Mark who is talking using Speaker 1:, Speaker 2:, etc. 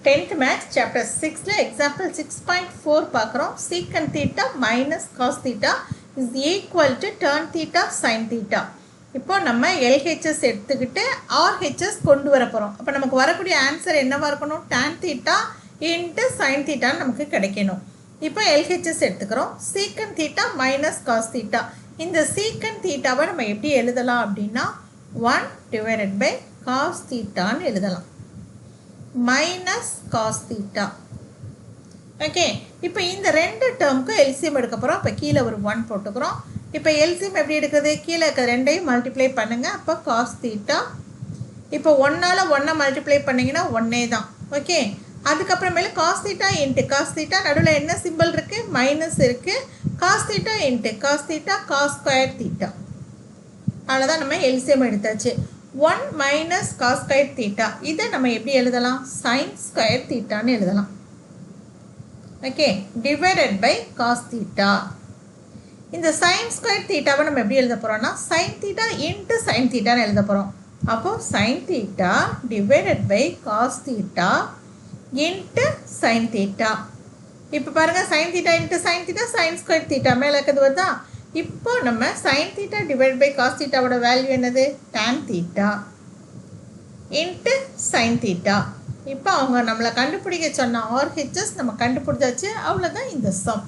Speaker 1: 10th Maths Chapter 6 Example 6.4 பார்க்குறோம். Secant theta minus cos theta is equal to tan theta sin theta. இப்போ நம்ம LHS எடுத்துக்கிட்டு RHS கொண்டு வர போகிறோம். அப்போ நமக்கு வரக்கூடிய ஆன்சர் என்னவா இருக்கணும்? tan theta into sin theta நமக்கு கிடைக்கணும். இப்போ LHS எடுத்துக்கிறோம். Secant theta minus cos theta. இந்த secant thetaவை நம்ம எப்படி எழுதலாம் அப்படின்னா 1 divided by cos theta எழுதலாம். minus cos theta. ஓகே, இப்போ இந்த ரெண்டு டேர்முக்கு எல்சிஎம் எடுக்க போகிறோம். இப்போ கீழே ஒரு 1 போட்டுக்கிறோம். இப்போ எல்சிஎம் எப்படி எடுக்கிறது? கீழே இருக்க ரெண்டையும் மல்டிப்ளை பண்ணுங்கள். அப்போ cos theta. இப்போ 1ஆல் 1 மல்டிப்ளை பண்ணிங்கன்னா 1 தான். ஓகே, அதுக்கப்புறமேல cos theta into cos theta, நடுவில் என்ன சிம்பிள் இருக்குது? மைனஸ் இருக்குது. cos theta into cos theta cos square theta. அவ்வளோதான், நம்ம எல்சிஎம் எடுத்தாச்சு. 1 minus cos square theta. இதை நம்ம எப்படி எழுதலாம்? sin square theta ன்னு எழுதலாம். Okay, divided by cos theta. இந்த sin square theta நம்ம எப்படி எழுத போகிறோம்னா sin theta into sin theta ன்னு எழுத போகிறோம். அப்போ sin theta divided by cos theta into sin theta. இப்போ பாருங்கள், sin theta into sin theta sin square theta மேலே இருக்கிறது வருதா? இப்போ நம்ம sin theta divided by cos theta ஓட வேல்யூ என்னது? tan theta into sin theta. இப்போ அவங்க நம்மளை கண்டுபிடிக்க சொன்ன RHS நம்ம கண்டுபிடிச்சாச்சு. அவ்வளோதான் இந்த சம்.